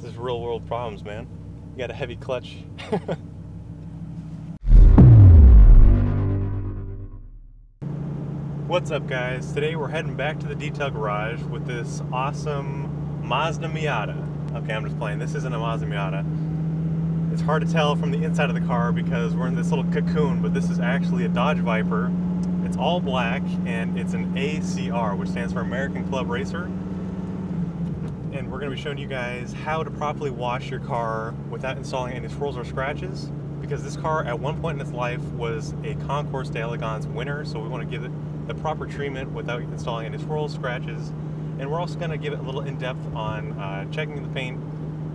This is real world problems, man. You got a heavy clutch. What's up, guys? Today we're heading back to the detail garage with this awesome Mazda Miata. Okay, I'm just playing. This isn't a Mazda Miata. It's hard to tell from the inside of the car because we're in this little cocoon, but this is actually a Dodge Viper. It's all black and it's an ACR, which stands for American Club Racer. And we're going to be showing you guys how to properly wash your car without installing any swirls or scratches, because this car at one point in its life was a Concours d'Elegance winner, so we want to give it the proper treatment without installing any swirls, scratches. And we're also going to give it a little in-depth on checking the paint,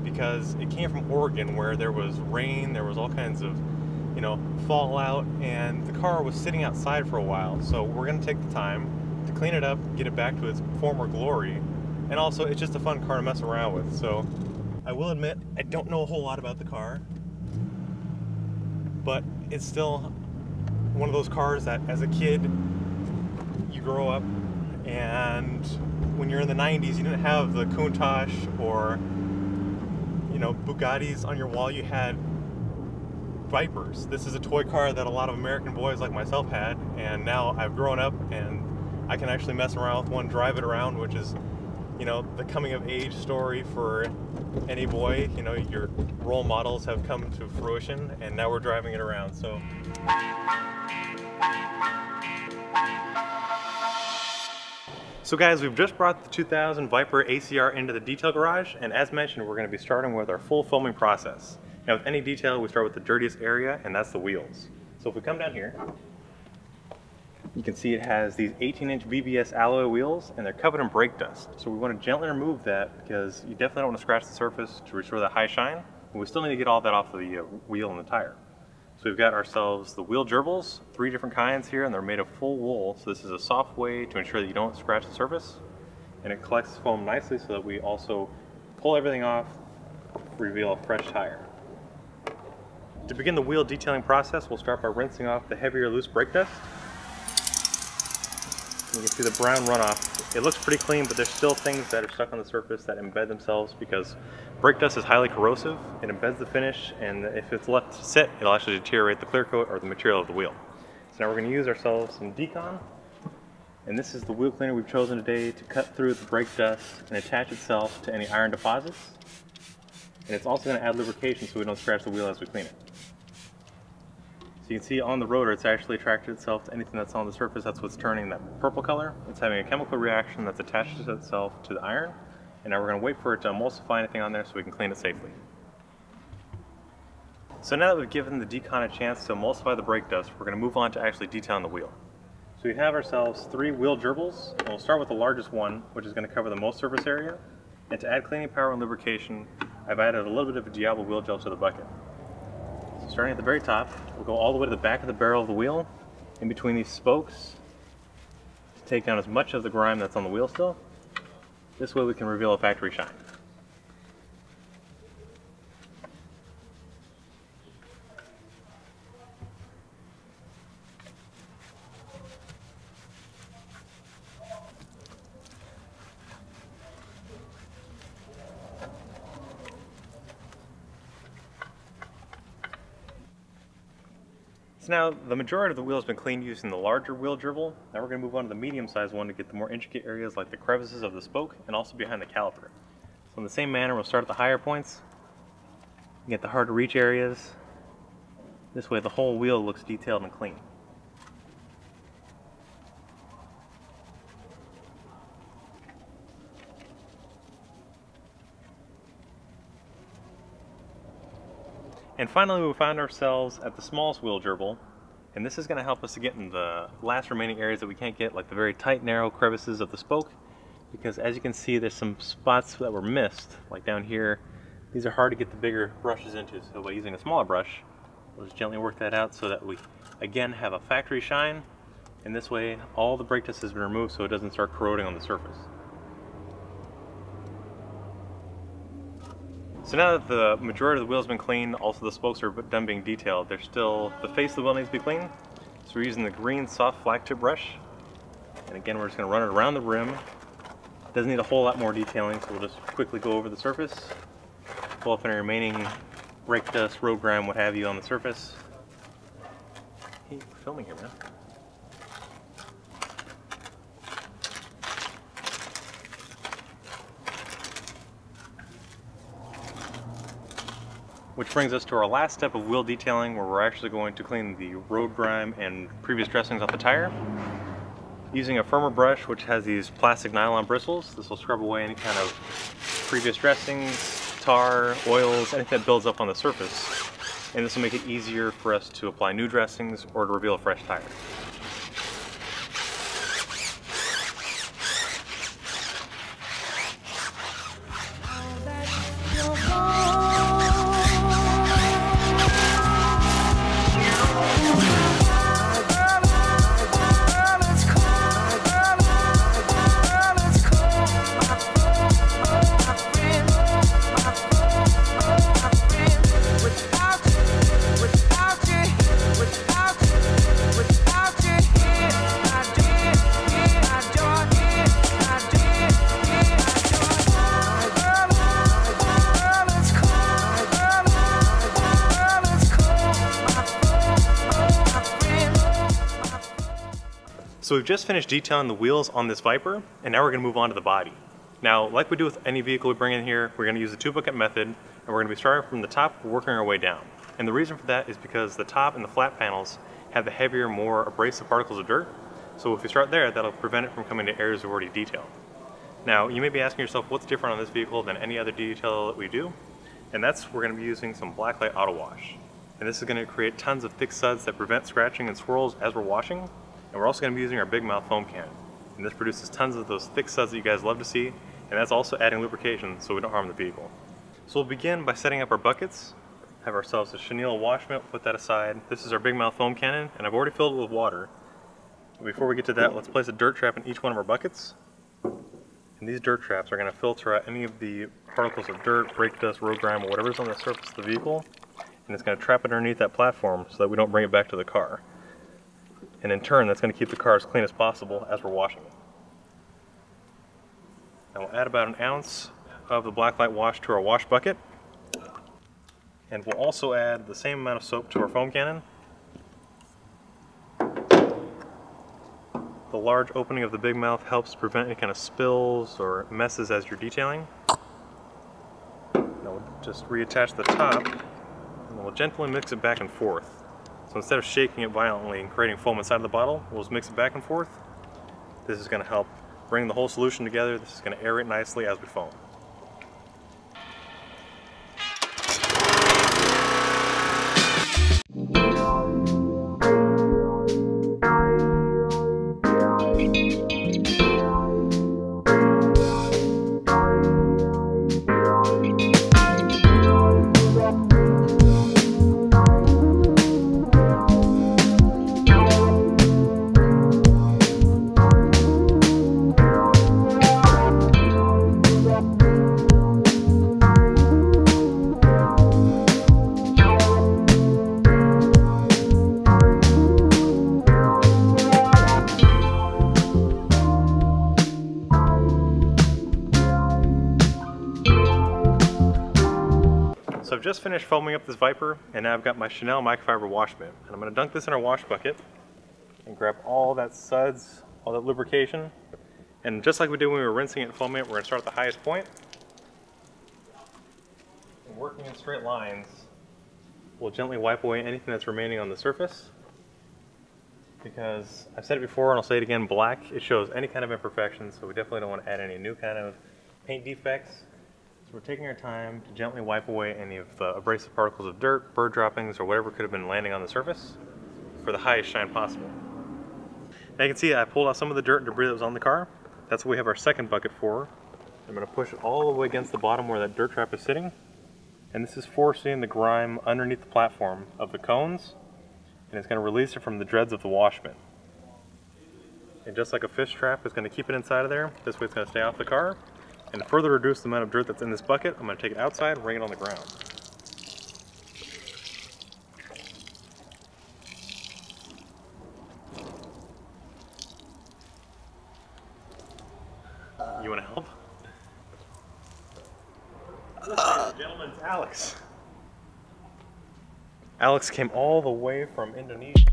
because it came from Oregon where there was rain, there was all kinds of, you know, fallout, and the car was sitting outside for a while. So we're going to take the time to clean it up, get it back to its former glory. And also, it's just a fun car to mess around with. So I will admit, I don't know a whole lot about the car, but it's still one of those cars that as a kid, you grow up, and when you're in the 90s, you didn't have the Countach or, you know, Bugattis on your wall. You had Vipers. This is a toy car that a lot of American boys like myself had, and now I've grown up and I can actually mess around with one, drive it around, which is, you know, the coming of age story for any boy. You know, your role models have come to fruition and now we're driving it around. So guys, we've just brought the 2000 Viper ACR into the detail garage, and as mentioned, we're going to be starting with our full foaming process. Now with any detail, we start with the dirtiest area, and that's the wheels. So if we come down here, you can see it has these 18-inch BBS alloy wheels, and they're covered in brake dust. So we want to gently remove that because you definitely don't want to scratch the surface to restore that high shine, but we still need to get all that off the wheel and the tire. So we've got ourselves the wheel gerbils, 3 different kinds here, and they're made of full wool. So this is a soft way to ensure that you don't scratch the surface, and it collects foam nicely so that we also pull everything off, reveal a fresh tire. To begin the wheel detailing process, we'll start by rinsing off the heavier loose brake dust. You can see the brown runoff. It looks pretty clean, but there's still things that are stuck on the surface that embed themselves because brake dust is highly corrosive. It embeds the finish, and if it's left to sit, it'll actually deteriorate the clear coat or the material of the wheel. So now we're going to use ourselves some Decon, and this is the wheel cleaner we've chosen today to cut through the brake dust and attach itself to any iron deposits. And it's also going to add lubrication so we don't scratch the wheel as we clean it. So you can see on the rotor, it's actually attracted itself to anything that's on the surface. That's what's turning that purple color. It's having a chemical reaction that's attached itself to the iron. And now we're going to wait for it to emulsify anything on there so we can clean it safely. So now that we've given the Decon a chance to emulsify the brake dust, we're going to move on to actually detailing the wheel. So we have ourselves 3 wheel gerbils, and we'll start with the largest one, which is going to cover the most surface area. And to add cleaning power and lubrication, I've added a little bit of a Diablo wheel gel to the bucket. So starting at the very top, we'll go all the way to the back of the barrel of the wheel, in between these spokes, to take down as much of the grime that's on the wheel still. This way we can reveal a factory shine. So now the majority of the wheel has been cleaned using the larger wheel gerbil. Now we're going to move on to the medium-sized one to get the more intricate areas like the crevices of the spoke and also behind the caliper. So in the same manner, we'll start at the higher points, get the hard to reach areas. This way the whole wheel looks detailed and clean. And finally, we found ourselves at the smallest wheel gerbil, and this is going to help us to get in the last remaining areas that we can't get, like the very tight, narrow crevices of the spoke, because as you can see, there's some spots that were missed, like down here. These are hard to get the bigger brushes into, so by using a smaller brush, we'll just gently work that out so that we, again, have a factory shine, and this way, all the brake dust has been removed so it doesn't start corroding on the surface. So now that the majority of the wheel has been cleaned, also the spokes are done being detailed, there's still, the face of the wheel needs to be cleaned. So we're using the green soft flat tip brush. And again, we're just going to run it around the rim. Doesn't need a whole lot more detailing, so we'll just quickly go over the surface. pull off any remaining brake dust, road grime, what have you on the surface. Hey, we're filming here, man. Which brings us to our last step of wheel detailing, where we're actually going to clean the road grime and previous dressings off the tire. Using a firmer brush which has these plastic nylon bristles, this will scrub away any kind of previous dressings, tar, oils, anything that builds up on the surface. And this will make it easier for us to apply new dressings or to reveal a fresh tire. So we've just finished detailing the wheels on this Viper, and now we're going to move on to the body. Now, like we do with any vehicle we bring in here, we're going to use the 2-bucket method, and we're going to be starting from the top, working our way down. And the reason for that is because the top and the flat panels have the heavier, more abrasive particles of dirt. So if we start there, that'll prevent it from coming to areas we've already detailed. Now, you may be asking yourself, what's different on this vehicle than any other detail that we do? And that's, we're going to be using some Blacklight Auto Wash. And this is going to create tons of thick suds that prevent scratching and swirls as we're washing. And we're also going to be using our big mouth foam cannon. And this produces tons of those thick suds that you guys love to see, and that's also adding lubrication so we don't harm the vehicle. So we'll begin by setting up our buckets. Have ourselves a chenille wash mitt, put that aside. This is our big mouth foam cannon, and I've already filled it with water. Before we get to that, let's place a dirt trap in each one of our buckets. And these dirt traps are going to filter out any of the particles of dirt, brake dust, road grime, or whatever's on the surface of the vehicle. And it's going to trap it underneath that platform so that we don't bring it back to the car. And in turn, that's going to keep the car as clean as possible as we're washing it. Now we'll add about an ounce of the Blacklight wash to our wash bucket. And we'll also add the same amount of soap to our foam cannon. The large opening of the big mouth helps prevent any kind of spills or messes as you're detailing. Now we'll just reattach the top, and we'll gently mix it back and forth. So instead of shaking it violently and creating foam inside of the bottle, we'll just mix it back and forth. This is going to help bring the whole solution together. This is going to aerate nicely as we foam. So I've just finished foaming up this Viper, and now I've got my Chanel microfiber wash mitt. And I'm going to dunk this in our wash bucket and grab all that suds, all that lubrication. And just like we did when we were rinsing it and foaming it, we're going to start at the highest point. And working in straight lines, we'll gently wipe away anything that's remaining on the surface. Because I've said it before and I'll say it again, black, it shows any kind of imperfection, so we definitely don't want to add any new kind of paint defects. So we're taking our time to gently wipe away any of the abrasive particles of dirt, bird droppings, or whatever could have been landing on the surface for the highest shine possible. Now you can see I pulled out some of the dirt and debris that was on the car. That's what we have our second bucket for. I'm going to push it all the way against the bottom where that dirt trap is sitting. And this is forcing the grime underneath the platform of the cones, and it's going to release it from the dreads of the wash mitt. And just like a fish trap, it's going to keep it inside of there. This way it's going to stay off the car. And to further reduce the amount of dirt that's in this bucket, I'm going to take it outside and bring it on the ground. You want to help? Gentlemen, it's Alex. Alex came all the way from Indonesia.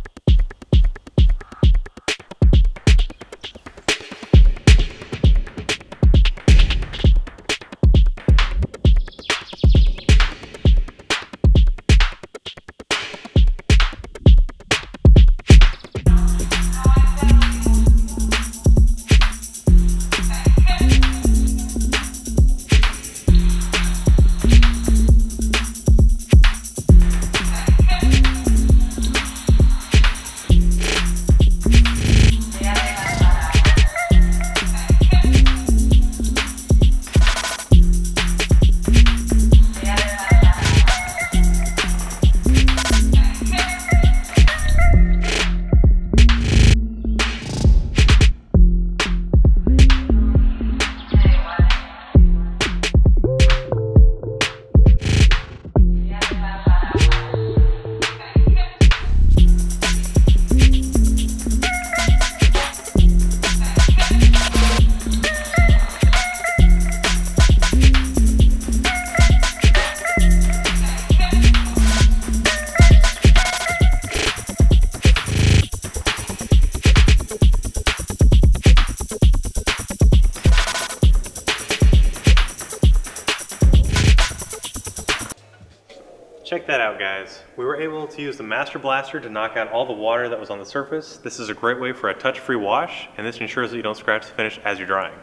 Check that out, guys. We were able to use the MasterBlaster to knock out all the water that was on the surface. This is a great way for a touch-free wash, and this ensures that you don't scratch the finish as you're drying.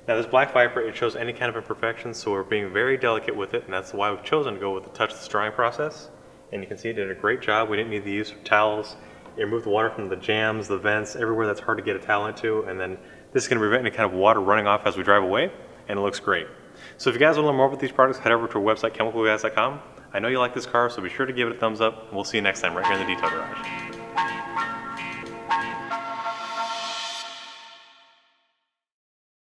Now this black Viper, it shows any kind of imperfections, so we're being very delicate with it, and that's why we've chosen to go with the touchless drying process. And you can see it did a great job. We didn't need the use of towels. It removed the water from the jams, the vents, everywhere that's hard to get a towel into, and then this is going to prevent any kind of water running off as we drive away, and it looks great. So if you guys want to learn more about these products, head over to our website, chemicalguys.com. I know you like this car, so be sure to give it a thumbs up. We'll see you next time right here in the Detail Garage.